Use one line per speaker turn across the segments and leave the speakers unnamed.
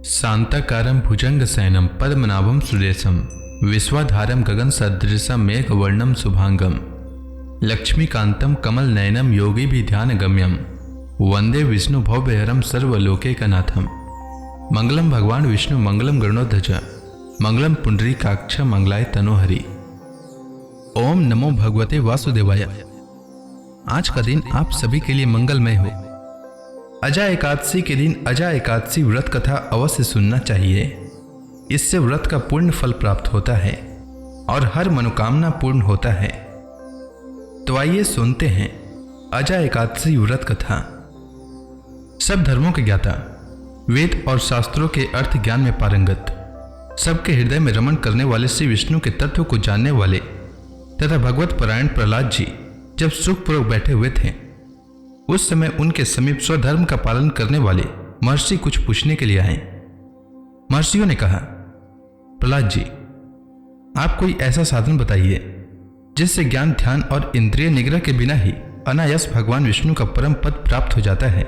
शांताकारं भुजंगशयनं पद्मनाभं सुरेशं विश्वाधारं गगनसदृशं मेघवर्णं शुभांगं लक्ष्मीकान्तं कमलनयनं योगिभिध्यानगम्यं वंदे विष्णु भवभयहरं सर्वलोकैकनाथं। मंगलम भगवान विष्णु मंगलम गरुड़ध्वज मंगलम पुंडरीकाक्ष मंगलाय तनोहरि। ओम नमो भगवते वासुदेवाय। आज का दिन आप सभी के लिए मंगलमय हो। अजा एकादशी के दिन अजा एकादशी व्रत कथा अवश्य सुनना चाहिए। इससे व्रत का पूर्ण फल प्राप्त होता है और हर मनोकामना पूर्ण होता है। तो आइए सुनते हैं अजा एकादशी व्रत कथा। सब धर्मों के ज्ञाता, वेद और शास्त्रों के अर्थ ज्ञान में पारंगत, सबके हृदय में रमण करने वाले श्री विष्णु के तत्व को जानने वाले तथा भगवत परायण प्रहलाद जी जब सुखपूर्वक बैठे हुए थे, उस समय उनके समीप स्वधर्म का पालन करने वाले महर्षि कुछ पूछने के लिए आए। महर्षियों ने कहा, प्रहलाद जी, आप कोई ऐसा साधन बताइए जिससे ज्ञान, ध्यान और इंद्रिय निग्रह के बिना ही अनायास भगवान विष्णु का परम पद प्राप्त हो जाता है।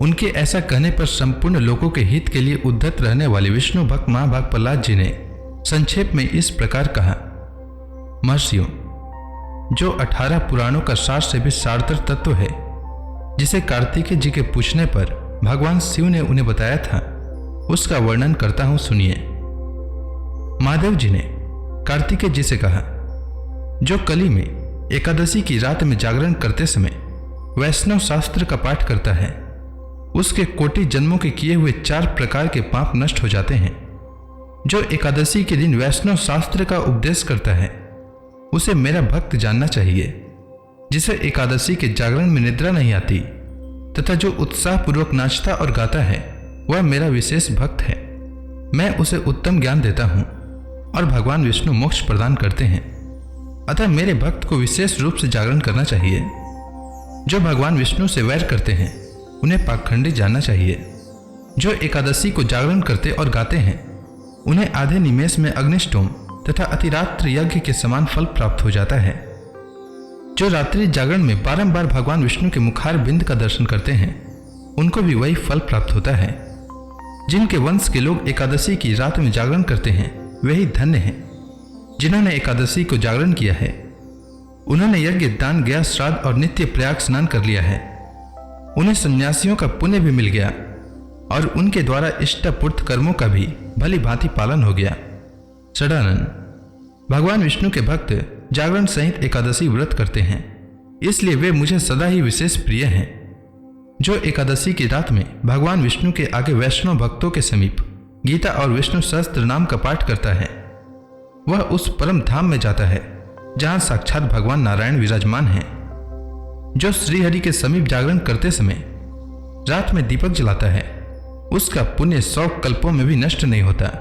उनके ऐसा कहने पर संपूर्ण लोगों के हित के लिए उद्धत रहने वाले विष्णु भक्त महाभाग प्रहलाद जी ने संक्षेप में इस प्रकार कहा, महर्षियों, जो 18 पुराणों का सार से भी सारतर तत्व है, जिसे कार्तिकेय जी के पूछने पर भगवान शिव ने उन्हें बताया था, उसका वर्णन करता हूं, सुनिए। महादेव जी ने कार्तिकेय जी से कहा, जो कली में एकादशी की रात में जागरण करते समय वैष्णव शास्त्र का पाठ करता है, उसके कोटि जन्मों के किए हुए 4 प्रकार के पाप नष्ट हो जाते हैं। जो एकादशी के दिन वैष्णव शास्त्र का उपदेश करता है, उसे मेरा भक्त जानना चाहिए। जिसे एकादशी के जागरण में निद्रा नहीं आती तथा जो उत्साह पूर्वक नाचता और गाता है, वह मेरा विशेष भक्त है। मैं उसे उत्तम ज्ञान देता हूँ और भगवान विष्णु मोक्ष प्रदान करते हैं। अतः मेरे भक्त को विशेष रूप से जागरण करना चाहिए। जो भगवान विष्णु से वैर करते हैं, उन्हें पाखंडी जानना चाहिए। जो एकादशी को जागरण करते और गाते हैं, उन्हें आधे निमेष में अग्निष्टोम तथा अतिरात्र यज्ञ के समान फल प्राप्त हो जाता है। जो रात्रि जागरण में बारंबार भगवान विष्णु के मुखार बिंद का दर्शन करते हैं, उनको भी वही फल प्राप्त होता है। जिनके वंश के लोग एकादशी की रात में जागरण करते हैं, वे ही धन्य हैं। जिन्होंने एकादशी को जागरण किया है, उन्होंने यज्ञ, दान, गया, श्राद्ध और नित्य प्रयाग स्नान कर लिया है। उन्हें सन्यासियों का पुण्य भी मिल गया और उनके द्वारा इष्टपूर्त कर्मों का भी भली भांति पालन हो गया। षडानन, भगवान विष्णु के भक्त जागरण सहित एकादशी व्रत करते हैं, इसलिए वे मुझे सदा ही विशेष प्रिय हैं। जो एकादशी की रात में भगवान विष्णु के आगे वैष्णव भक्तों के समीप गीता और विष्णु सहस्त्र नाम का पाठ करता है, वह उस परम धाम में जाता है जहां साक्षात भगवान नारायण विराजमान हैं। जो श्रीहरि के समीप जागरण करते समय रात में दीपक जलाता है, उसका पुण्य 100 कल्पों में भी नष्ट नहीं होता।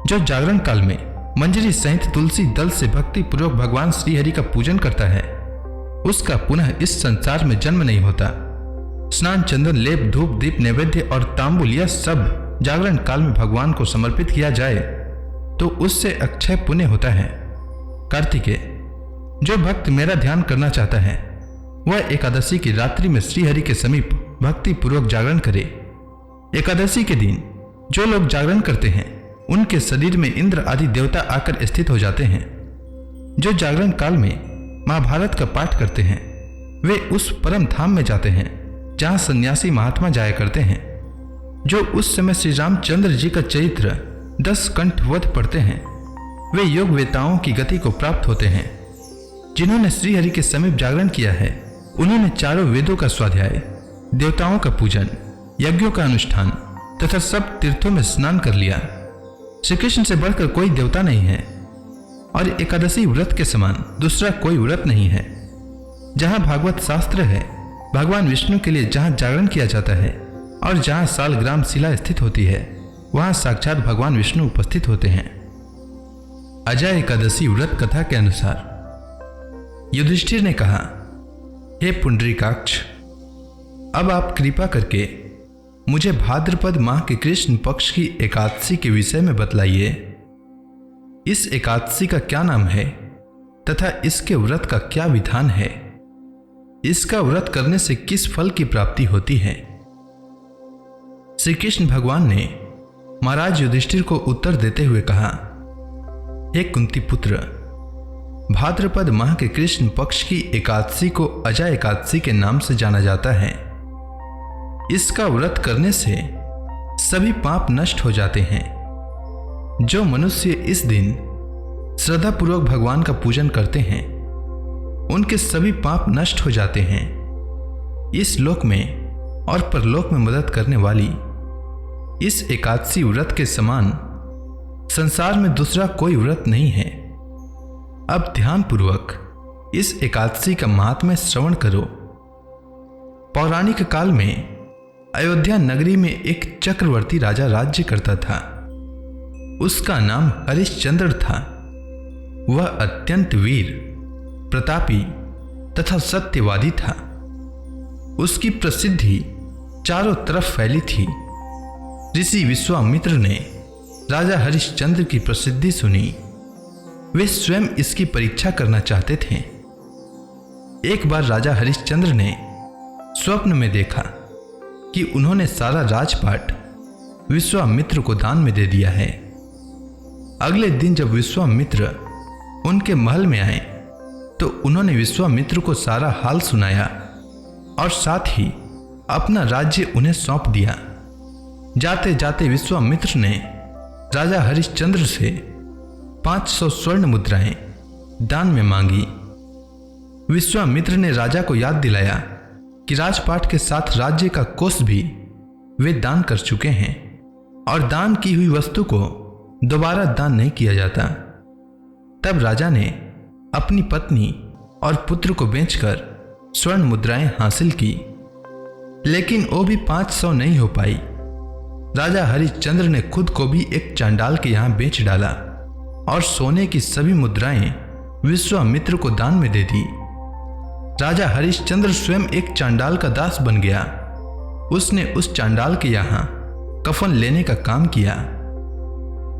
जो जागरण काल में मंजरी सहित तुलसी दल से भक्ति पूर्वक भगवान श्रीहरि का पूजन करता है, उसका पुनः इस संसार में जन्म नहीं होता। स्नान, चंदन, लेप, धूप, दीप, नैवेद्य और तांबुल, यह सब जागरण काल में भगवान को समर्पित किया जाए तो उससे अक्षय पुण्य होता है। कार्तिकेय, जो भक्त मेरा ध्यान करना चाहता है, वह एकादशी की रात्रि में श्रीहरि के समीप भक्ति पूर्वक जागरण करे। एकादशी के दिन जो लोग जागरण करते हैं, उनके शरीर में इंद्र आदि देवता आकर स्थित हो जाते हैं। जो जागरण काल में महाभारत का पाठ करते हैं, वे उस परम धाम में जाते हैं जहां सन्यासी महात्मा जाया करते हैं। जो उस समय श्री रामचंद्र जी का चरित्र 10 कंठवध पढ़ते हैं, वे योग वेताओं की गति को प्राप्त होते हैं। जिन्होंने श्रीहरि के समीप जागरण किया है, उन्होंने चारों वेदों का स्वाध्याय, देवताओं का पूजन, यज्ञों का अनुष्ठान तथा सब तीर्थों में स्नान कर लिया। श्री कृष्ण से बढ़कर कोई देवता नहीं है और एकादशी व्रत के समान दूसरा कोई व्रत नहीं है। जहां भागवत शास्त्र है, भगवान विष्णु के लिए जहां जागरण किया जाता है और जहां सालग्राम शिला स्थित होती है, वहां साक्षात भगवान विष्णु उपस्थित होते हैं। अजा एकादशी व्रत कथा के अनुसार युधिष्ठिर ने कहा, हे पुंडरीकाक्ष, अब आप कृपा करके मुझे भाद्रपद माह के कृष्ण पक्ष की एकादशी के विषय में बतलाइए। इस एकादशी का क्या नाम है तथा इसके व्रत का क्या विधान है? इसका व्रत करने से किस फल की प्राप्ति होती है? श्री कृष्ण भगवान ने महाराज युधिष्ठिर को उत्तर देते हुए कहा, हे कुंती पुत्र, भाद्रपद माह के कृष्ण पक्ष की एकादशी को अजा एकादशी के नाम से जाना जाता है। इसका व्रत करने से सभी पाप नष्ट हो जाते हैं। जो मनुष्य इस दिन श्रद्धापूर्वक भगवान का पूजन करते हैं उनके सभी पाप नष्ट हो जाते हैं। इस लोक में और परलोक में मदद करने वाली इस एकादशी व्रत के समान संसार में दूसरा कोई व्रत नहीं है। अब ध्यानपूर्वक इस एकादशी का महात्म्य श्रवण करो। पौराणिक काल में अयोध्या नगरी में एक चक्रवर्ती राजा राज्य करता था। उसका नाम हरिश्चंद्र था। वह अत्यंत वीर, प्रतापी तथा सत्यवादी था। उसकी प्रसिद्धि चारों तरफ फैली थी। ऋषि विश्वामित्र ने राजा हरिश्चंद्र की प्रसिद्धि सुनी। वे स्वयं इसकी परीक्षा करना चाहते थे। एक बार राजा हरिश्चंद्र ने स्वप्न में देखा कि उन्होंने सारा राजपाट विश्वामित्र को दान में दे दिया है। अगले दिन जब विश्वामित्र उनके महल में आए तो उन्होंने विश्वामित्र को सारा हाल सुनाया और साथ ही अपना राज्य उन्हें सौंप दिया। जाते जाते विश्वामित्र ने राजा हरिश्चंद्र से 500 स्वर्ण मुद्राएं दान में मांगी। विश्वामित्र ने राजा को याद दिलाया कि राजपाट के साथ राज्य का कोष भी वे दान कर चुके हैं और दान की हुई वस्तु को दोबारा दान नहीं किया जाता। तब राजा ने अपनी पत्नी और पुत्र को बेचकर स्वर्ण मुद्राएं हासिल की, लेकिन वो भी 500 नहीं हो पाई। राजा हरिश्चंद्र ने खुद को भी एक चांडाल के यहां बेच डाला और सोने की सभी मुद्राएं विश्वामित्र को दान में दे दी। राजा हरिश्चंद्र स्वयं एक चांडाल का दास बन गया। उसने उस चांडाल के यहां कफन लेने का काम किया,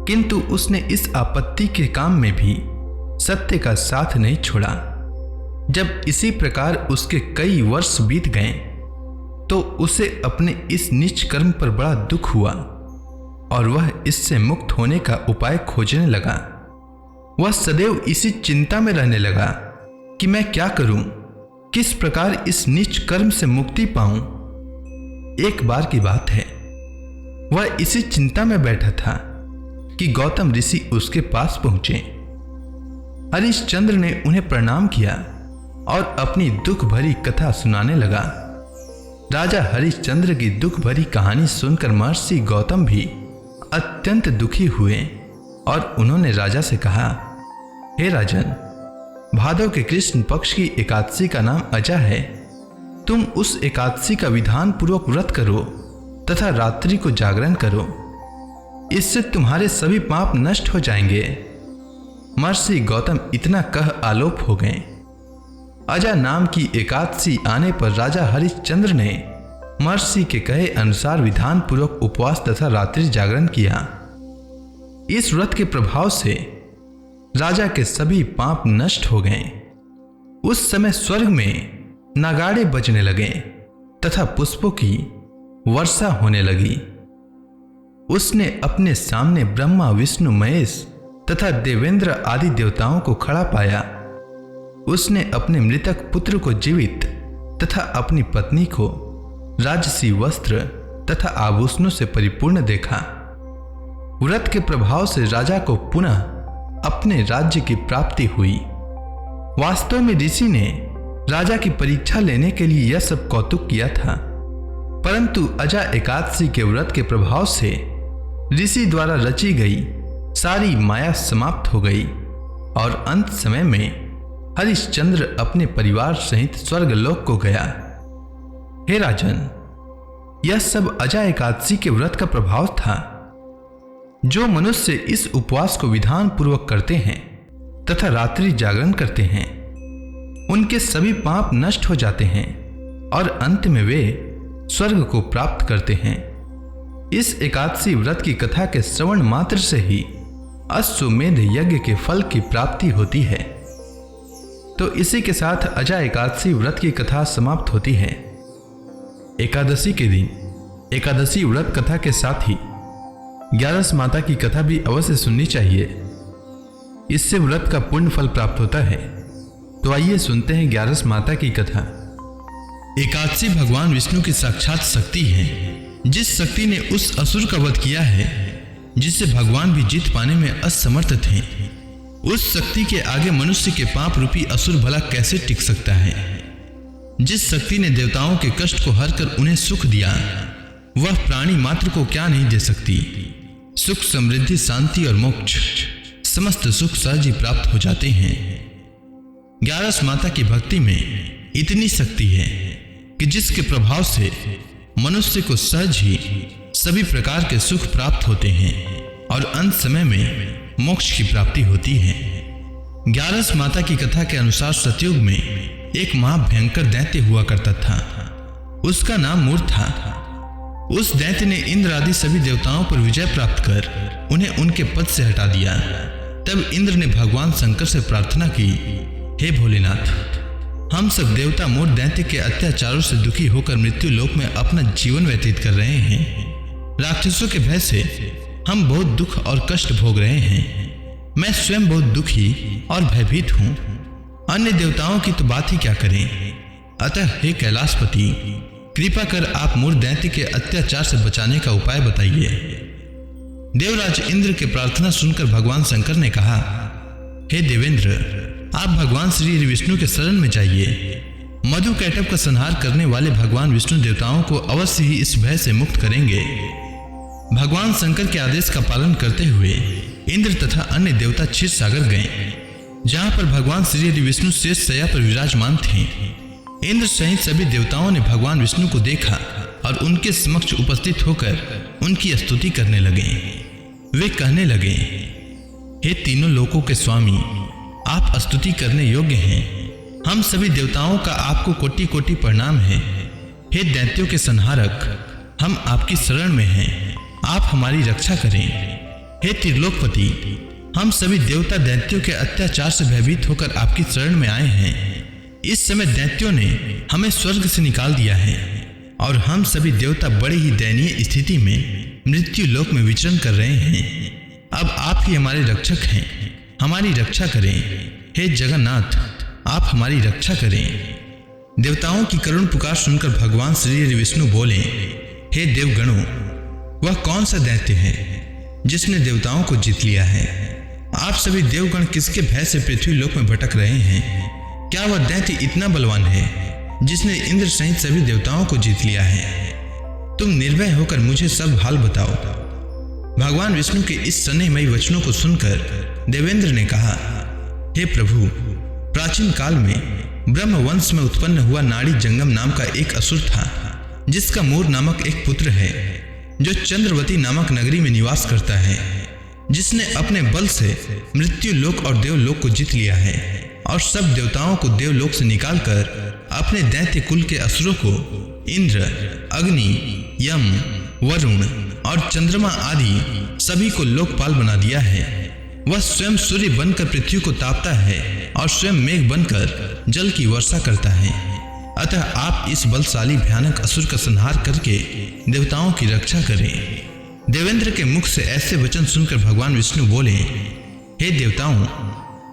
किंतु उसने इस आपत्ति के काम में भी सत्य का साथ नहीं छोड़ा। जब इसी प्रकार उसके कई वर्ष बीत गए तो उसे अपने इस नीच कर्म पर बड़ा दुख हुआ और वह इससे मुक्त होने का उपाय खोजने लगा। वह सदैव इसी चिंता में रहने लगा कि मैं क्या करूं, किस प्रकार इस नीच कर्म से मुक्ति पाऊं। एक बार की बात है, वह इसी चिंता में बैठा था कि गौतम ऋषि उसके पास पहुंचे। हरिश्चंद्र ने उन्हें प्रणाम किया और अपनी दुख भरी कथा सुनाने लगा। राजा हरिश्चंद्र की दुख भरी कहानी सुनकर महर्षि गौतम भी अत्यंत दुखी हुए और उन्होंने राजा से कहा, हे राजन, भादव के कृष्ण पक्ष की एकादशी का नाम अजा है। तुम उस एकादशी का विधान पूर्वक व्रत करो तथा रात्रि को जागरण करो। इससे तुम्हारे सभी पाप नष्ट हो जाएंगे। महर्षि गौतम इतना कह आलोप हो गए। अजा नाम की एकादशी आने पर राजा हरिश्चंद्र ने महर्षि के कहे अनुसार विधान पूर्वक उपवास तथा रात्रि जागरण किया। इस व्रत के प्रभाव से राजा के सभी पाप नष्ट हो गए। उस समय स्वर्ग में नगाड़े बजने लगे तथा पुष्पों की वर्षा होने लगी। उसने अपने सामने ब्रह्मा, विष्णु, महेश तथा देवेंद्र आदि देवताओं को खड़ा पाया। उसने अपने मृतक पुत्र को जीवित तथा अपनी पत्नी को राजसी वस्त्र तथा आभूषणों से परिपूर्ण देखा। व्रत के प्रभाव से राजा को पुनः अपने राज्य की प्राप्ति हुई। वास्तव में ऋषि ने राजा की परीक्षा लेने के लिए यह सब कौतुक किया था, परंतु अजा एकादशी के व्रत के प्रभाव से ऋषि द्वारा रची गई सारी माया समाप्त हो गई और अंत समय में हरिश्चंद्र अपने परिवार सहित स्वर्गलोक को गया। हे राजन, यह सब अजा एकादशी के व्रत का प्रभाव था। जो मनुष्य इस उपवास को विधान पूर्वक करते हैं तथा रात्रि जागरण करते हैं, उनके सभी पाप नष्ट हो जाते हैं और अंत में वे स्वर्ग को प्राप्त करते हैं। इस एकादशी व्रत की कथा के श्रवण मात्र से ही अश्वमेध यज्ञ के फल की प्राप्ति होती है। तो इसी के साथ अजा एकादशी व्रत की कथा समाप्त होती है। एकादशी के दिन एकादशी व्रत कथा के साथ ही 11 माता की कथा भी अवश्य सुननी चाहिए। इससे व्रत का पुण्य फल प्राप्त होता है। तो आइए सुनते हैं 11 माता की कथा। एकादशी भगवान विष्णु की साक्षात शक्ति है। जिस शक्ति ने उस असुर का वध किया है जिसे भगवान भी जीत पाने में असमर्थ थे, उस शक्ति के आगे मनुष्य के पाप रूपी असुर भला कैसे टिक सकता है। जिस शक्ति ने देवताओं के कष्ट को हर कर उन्हें सुख दिया, वह प्राणी मात्र को क्या नहीं दे सकती। सुख, समृद्धि, शांति और मोक्ष, समस्त सुख सहज ही प्राप्त हो जाते हैं। 11 माता की भक्ति में इतनी शक्ति है कि जिसके प्रभाव से मनुष्य को सहज ही सभी प्रकार के सुख प्राप्त होते हैं और अंत समय में मोक्ष की प्राप्ति होती है। 11 माता की कथा के अनुसार सतयुग में एक महाभयंकर दैत्य हुआ करता था। उसका नाम मूर था। उस दैत्य ने इंद्र आदि सभी देवताओं पर विजय प्राप्त कर उन्हें उनके पद से हटा दिया। तब इंद्र ने भगवान शंकर से प्रार्थना की, हे भोलेनाथ, हम सब देवता मूर दैत्य के अत्याचारों से दुखी होकर मृत्यु लोक में अपना जीवन व्यतीत कर रहे हैं। राक्षसों के भय से हम बहुत दुख और कष्ट भोग रहे हैं। मैं स्वयं बहुत दुखी और भयभीत हूँ। अन्य देवताओं की तो बात ही क्या करें। अतः हे कैलाशपति, कृपा कर आप मूर दैत्य के अत्याचार से बचाने का उपाय बताइए। देवराज इंद्र की प्रार्थना सुनकर भगवान शंकर ने कहा, हे देवेंद्र, आप भगवान श्री हरि विष्णु के शरण में जाइए। मधु कैटभ का संहार करने वाले भगवान विष्णु देवताओं को अवश्य ही इस भय से मुक्त करेंगे। भगवान शंकर के आदेश का पालन करते हुए इंद्र तथा अन्य देवता क्षीर सागर गए, जहां पर भगवान श्री हरि विष्णु शेष शैया पर विराजमान थे। इंद्र सहित सभी देवताओं ने भगवान विष्णु को देखा और उनके समक्ष उपस्थित होकर उनकी स्तुति करने लगे। वे कहने लगे, हे तीनों लोकों के स्वामी, आप स्तुति करने योग्य हैं। हम सभी देवताओं का आपको कोटि कोटि प्रणाम है। हे दैत्यों के संहारक, हम आपकी शरण में हैं, आप हमारी रक्षा करें। हे त्रिलोकपति, हम सभी देवता दैत्यों के अत्याचार से भयभीत होकर आपकी शरण में आए हैं। इस समय दैत्यों ने हमें स्वर्ग से निकाल दिया है और हम सभी देवता बड़ी ही दयनीय स्थिति में मृत्यु लोक में विचरण कर रहे हैं। अब आप ही हमारे रक्षक हैं, हमारी रक्षा करें। हे जगन्नाथ, आप हमारी रक्षा करें। देवताओं की करुण पुकार सुनकर भगवान श्री हरि विष्णु बोले, हे देवगणों, वह कौन सा दैत्य है जिसने देवताओं को जीत लिया है। आप सभी देवगण किसके भय से पृथ्वी लोक में भटक रहे हैं। क्या वह दैत्य इतना बलवान है जिसने इंद्र सहित सभी देवताओं को जीत लिया है। तुम निर्भय होकर मुझे सब हाल बताओ। भगवान विष्णु के इस स्नेहमयी वचनों को सुनकर देवेंद्र ने कहा, हे प्रभु, प्राचीन काल में ब्रह्म वंश में उत्पन्न हुआ नाड़ी जंगम नाम का एक असुर था, जिसका मूर नामक एक पुत्र है, जो चंद्रवती नामक नगरी में निवास करता है, जिसने अपने बल से मृत्यु लोक और देवलोक को जीत लिया है और सब देवताओं को देवलोक से निकालकर अपने दैत्य कुल के असुरों को इंद्र, अग्नि, यम, वरुण और चंद्रमा आदि सभी को लोकपाल बना दिया है। वह स्वयं सूर्य बनकर पृथ्वी को तापता है और स्वयं मेघ बनकर जल की वर्षा करता है। अतः आप इस बलशाली भयानक असुर का संहार करके देवताओं की रक्षा करें। देवेंद्र के मुख से ऐसे वचन सुनकर भगवान विष्णु बोले, हे देवताओं,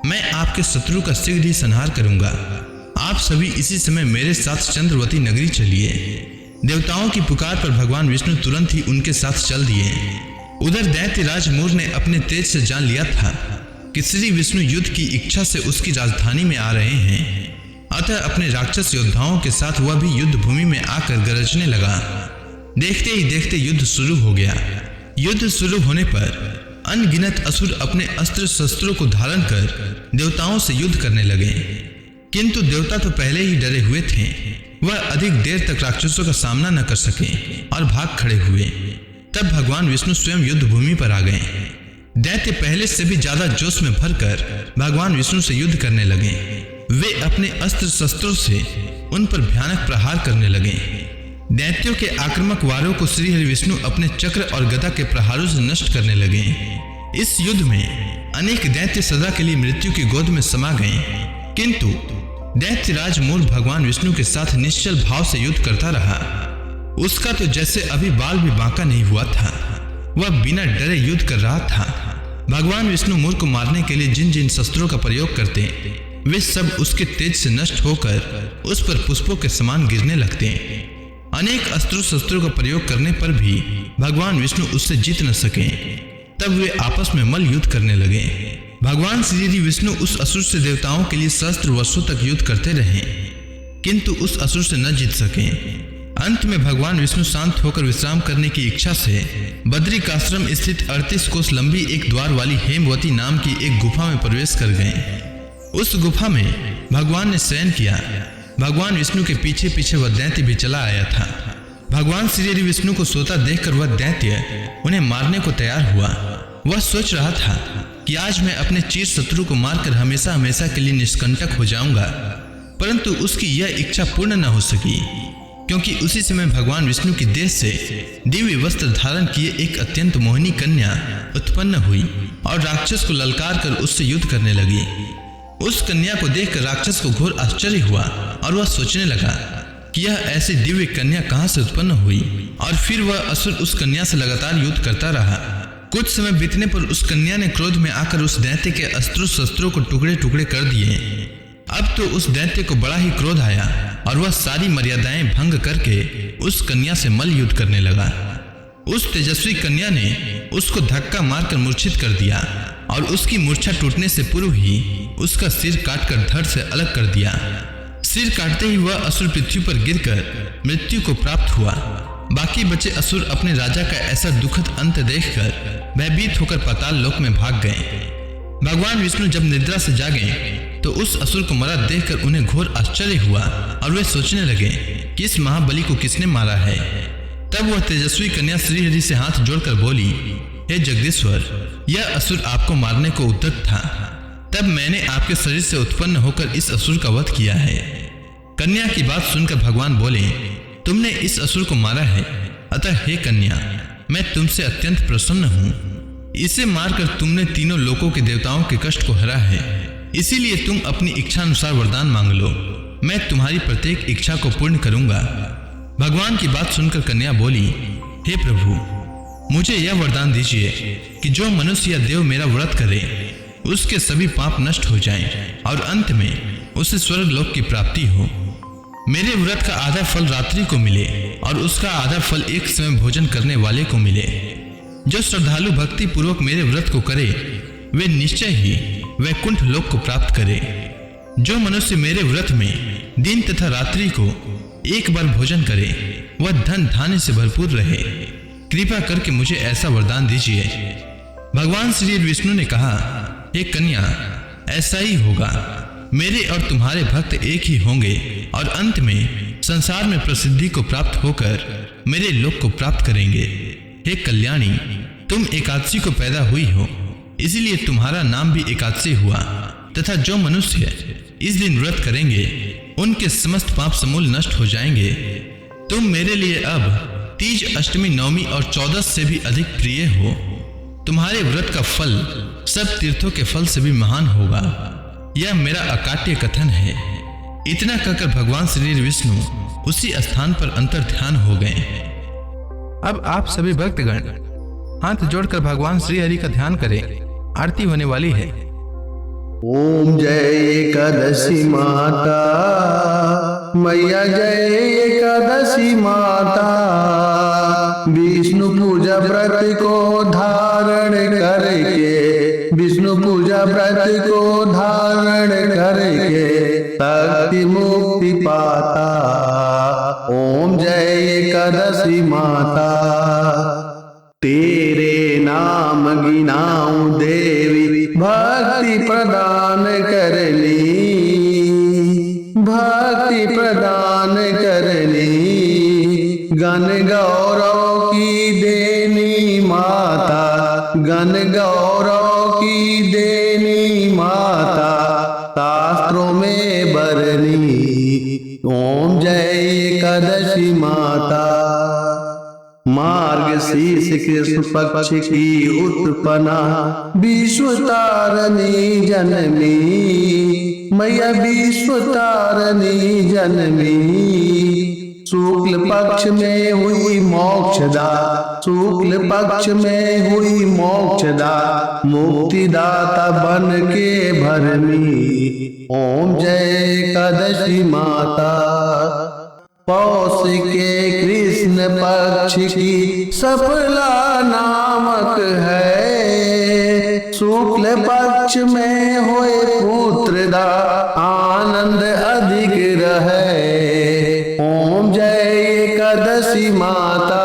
मैं आपके शत्रु का शीघ्र ही संहार करूंगा। आप सभी इसी समय मेरे साथ चंद्रवती नगरी चलिए। देवताओं की पुकार पर भगवान विष्णु तुरंत ही उनके साथ चल दिए। उधर दैत्यराज मूर ने अपने तेज से जान लिया था कि श्री विष्णु युद्ध की इच्छा से उसकी राजधानी में आ रहे हैं। अतः अपने राक्षस योद्धाओं के साथ वह भी युद्ध भूमि में आकर गरजने लगा। देखते ही देखते युद्ध शुरू हो गया। युद्ध शुरू होने पर अनगिनत असुर अपने अस्त्र शस्त्रों को धारण कर देवताओं से युद्ध करने लगे, किंतु देवता तो पहले ही डरे हुए थे। वह अधिक देर तक राक्षसों का सामना न कर सके और भाग खड़े हुए। तब भगवान विष्णु स्वयं युद्ध भूमि पर आ गए। दैत्य पहले से भी ज्यादा जोश में भरकर भगवान विष्णु से युद्ध करने लगे। वे अपने अस्त्र शस्त्रों से उन पर भयानक प्रहार करने लगे। दैत्यों के आक्रामक वारों को श्री हरि विष्णु अपने चक्र और गदा के प्रहारों से नष्ट करने लगे। इस युद्ध में अनेक दैत्य सदा के लिए मृत्यु की गोद में समा गए, किंतु दैत्यराज मूर भगवान विष्णु के साथ निश्चल भाव से युद्ध करता रहा। उसका तो जैसे अभी बाल भी बांका नहीं हुआ था। वह बिना डरे युद्ध कर रहा था। भगवान विष्णु मोर को मारने के लिए जिन जिन शस्त्रों का प्रयोग करते वे सब उसके तेज से नष्ट होकर उस पर पुष्पों के समान गिरने लगते। अनेक अस्त्रों शस्त्रों का प्रयोग करने पर भी भगवान विष्णु उससे जीत न सके। तब वे आपस में मल्ल युद्ध करने लगे। भगवान श्री विष्णु उस असुर से देवताओं के लिए सहस्त्र वर्षों तक युद्ध करते रहे, किंतु उस असुर से न जीत सके। अंत में भगवान विष्णु शांत होकर विश्राम करने की इच्छा से बद्रिकाश्रम स्थित 38 कोस लंबी एक द्वार वाली हेमवती नाम की एक गुफा में प्रवेश कर गए। उस गुफा में भगवान ने शयन किया। भगवान विष्णु के पीछे पीछे वह दैत्य भी चला आया था। भगवान श्री विष्णु को सोता देखकर वह दैत्य उन्हें मारने को तैयार हुआ। वह सोच रहा था कि आज मैं अपने चिर शत्रु को मारकर हमेशा हमेशा के लिए निष्कंटक हो जाऊंगा, परंतु उसकी यह इच्छा पूर्ण न हो सकी, क्योंकि उसी समय भगवान विष्णु की देह से दिव्य वस्त्र धारण किए एक अत्यंत मोहिनी कन्या उत्पन्न हुई और राक्षस को ललकार कर उससे युद्ध करने लगी। उस कन्या को देखकर राक्षस को घोर आश्चर्य हुआ और वह सोचने लगा कि यह ऐसी दिव्य कन्या कहां से उत्पन्न हुई, और फिर वह असुर उस कन्या से लगातार युद्ध करता रहा। कुछ समय बीतने पर उस कन्या ने क्रोध में आकर उस दैत्य के अस्त्रों शस्त्रों को टुकड़े टुकड़े कर दिए। अब तो उस दैत्य को बड़ा ही क्रोध आया और वह सारी मर्यादाएं भंग करके उस कन्या से मल्ल युद्ध करने लगा। उस तेजस्वी कन्या ने उसको धक्का मारकर मूर्छित कर दिया और उसकी मूर्छा टूटने से पूर्व ही उसका सिर काटकर धड़ से अलग कर दिया। सिर काटते ही वह असुर पृथ्वी पर गिरकर मृत्यु को प्राप्त हुआ। बाकी बचे असुर अपने राजा का ऐसा दुखद अंत देखकर भयभीत होकर पाताल लोक में भाग गए। भगवान विष्णु जब निद्रा से जागे तो उस असुर को मरा देखकर उन्हें घोर आश्चर्य हुआ और वे सोचने लगे कि इस महाबली को किसने मारा है। तब वह तेजस्वी कन्या श्रीहरि से हाथ जोड़कर बोली, हे जगदीश्वर, यह असुर आपको मारने को उद्यत था। तब मैंने आपके शरीर से उत्पन्न होकर इस असुर का वध किया है। कन्या की बात सुनकर भगवान बोले, तुमने इस असुर को मारा है, अतः हे कन्या, मैं तुमसे अत्यंत प्रसन्न हूँ। इसे मारकर तुमने तीनों लोकों के देवताओं के कष्ट को हरा है, इसीलिए तुम अपनी इच्छा अनुसार वरदान मांग लो, मैं तुम्हारी प्रत्येक इच्छा को पूर्ण करूंगा। भगवान की बात सुनकर कन्या बोली, हे प्रभु, मुझे यह वरदान दीजिए कि जो मनुष्य या देव मेरा व्रत करे उसके सभी पाप नष्ट हो जाएं और अंत में उसे स्वर्ग लोक की प्राप्ति हो। मेरे व्रत का आधा फल रात्रि को मिले और उसका आधा फल एक समय भोजन करने वाले को मिले। जो श्रद्धालु भक्ति पूर्वक मेरे व्रत को करे वे निश्चय ही वैकुंठ लोक को प्राप्त करे। जो मनुष्य मेरे व्रत में दिन तथा रात्रि को एक बार भोजन करे वह धन धान्य से भरपूर रहे। कृपा करके मुझे ऐसा वरदान दीजिए। भगवान श्री विष्णु ने कहा, हे कन्या, ऐसा ही होगा। मेरे और तुम्हारे भक्त एक ही होंगे और अंत में संसार में प्रसिद्धि को प्राप्त होकर मेरे लोक को प्राप्त करेंगे। हे कल्याणी, तुम एकादशी को पैदा हुई हो, इसीलिए तुम्हारा नाम भी एकादशी हुआ, तथा जो मनुष्य इस दिन व्रत करेंगे उनके समस्त पाप समूल नष्ट हो जाएंगे। तुम मेरे लिए अब तीज, अष्टमी, नवमी और 14 से भी अधिक प्रिय हो। तुम्हारे व्रत का फल सब तीर्थों के फल से भी महान होगा। यह मेरा अकाट्य कथन है। इतना कहकर भगवान श्री विष्णु उसी स्थान पर अंतर ध्यान हो गए। अब आप सभी भक्तगण हाथ जोड़कर भगवान श्री हरि का ध्यान करें। आरती होने वाली है।
ओम जय एकादशी माता, मैया जय एकादशी माता। विष्णु पूजा व्रत को धारण करके, विष्णु पूजा व्रत को धारण करके शक्ति मुक्ति पाता। ओम जय एकादशी माता। तेरे नाम गिनाऊं देवी, भक्ति प्रदान करनी, भक्ति प्रदान करनी। गण गौरव की देनी माता, गण गौरव की देनी माता। शास्त्रों में बरनी, ओम जय एकादशी माता। मार्गशीर्ष कृष्ण पक्ष की उत्पन्ना, विश्व तारणी जनमी, मैया विश्व तारणी जनमी। शुक्ल पक्ष में हुई मोक्षदा, शुक्ल पक्ष में हुई मोक्षदा, मुक्तिदाता बन के भरमी। ओम जय एकादशी माता। पौष के कृष्ण पक्ष की सफला नामक है, शुक्ल पक्ष में होए पुत्रदा, आनंद अधिक रहे। ओम जय एकादशी माता।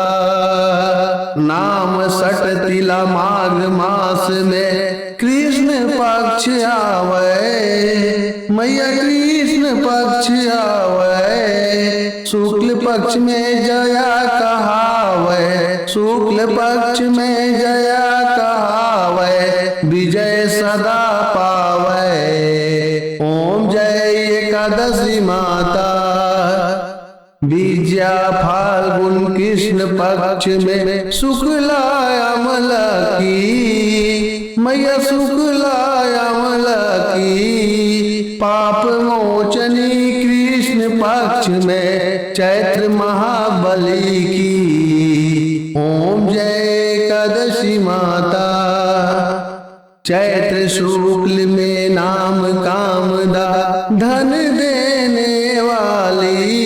नाम सट तिला माघ मास में कृष्ण पक्ष आवे, मैया कृष्ण पक्ष आवे, शुक्ल पक्ष में जया कहावे, शुक्ल पक्ष में जया कहावे, विजय सदा पावे। ओम जय एकादशी माता। विजया फाल्गुन कृष्ण पक्ष में शुक्ला अमला की, मैया शुक्ला अमला की, पाप मोचनी कृष्ण पक्ष में चैत्र महाबली की। ओम जय एकादशी माता। चैत्र शुक्ल में नाम कामदा, धन देने वाली,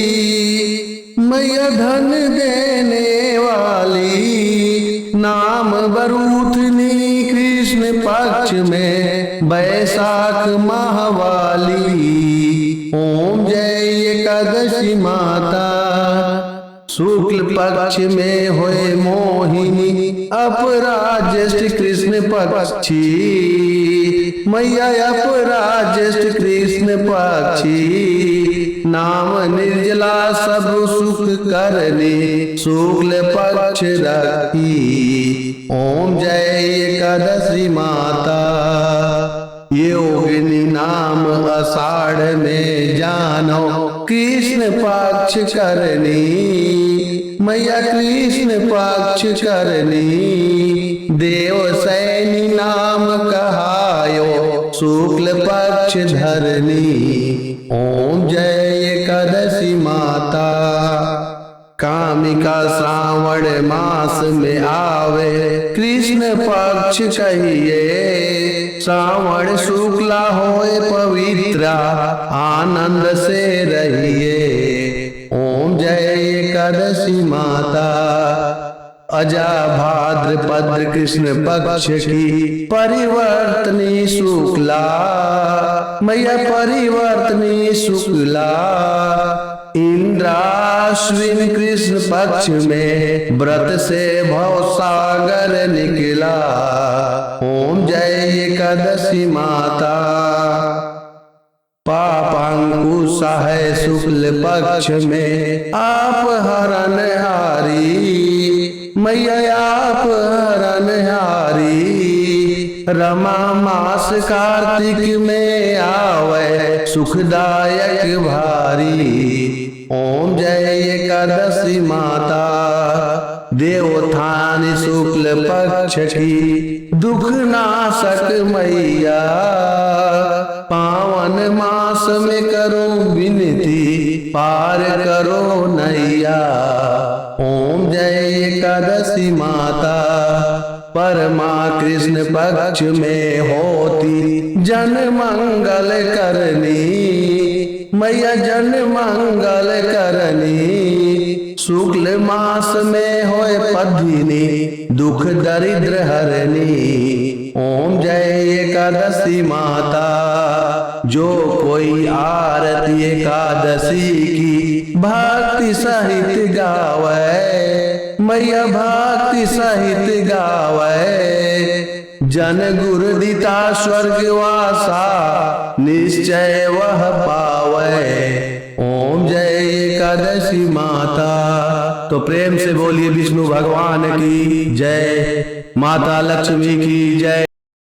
मैया धन देने वाली, नाम बरूथनी कृष्ण पक्ष में बैसाख माहवाली। ओम जय एकादशी माता। शुक्ल पक्ष में होए मोहिनी, अपराज्येष्ठ कृष्ण पक्षी, मैया अपराज्येष्ठ कृष्ण पक्षी, नाम निर्जला सब सुख करने, शुक्ल पक्ष रखी। ओम जय एकादशी माता। योगिनी नाम आषाढ़ में जानो, कृष्ण पक्ष करनी, मैया कृष्ण पक्ष करनी, देवसैनी नाम कहायो, शुक्ल पक्ष धरनी। ओम जय एकादशी माता। कामिका श्रावण मास में आवे, कृष्ण पक्ष कहिए, श्रावण शुक्ला होए पवित्रा, आनंद से रहिए। ओम जय एकादशी माता। अजा भाद्रपद कृष्ण पक्ष की परिवर्तनी शुक्ला, मैया परिवर्तनी शुक्ला, इंद्राश्विन कृष्ण पक्ष में व्रत से भवसागर निकला। ओम जय एकादशी माता। पापांकुश है शुक्ल पक्ष में आप हरण हारी, मैया आप हरण हारी, रमा मास कार्तिक में आवे, सुखदायक भारी। ओम जय एकादशी माता। देवोत्थान शुक्ल पक्ष की दुख नाशक मैया, पावन मास में करो विनती, पार करो नैया। ओम जय एकादशी माता। परमा कृष्ण पक्ष में होती जन मंगल करनी, मैया जन मंगल करनी, शुक्ल मास में होए पद्मिनी, दुख दरिद्र हरनी। ओम जय एकादशी माता। जो कोई आरती एकादशी की भक्ति सहित गावे, मैया भक्ति सहित गावे, जन गुरु दिता स्वर्गवासा, निश्चय वह पावे। ओम जय एकादशी माता। तो प्रेम से बोलिए विष्णु भगवान की जय, माता लक्ष्मी की जय।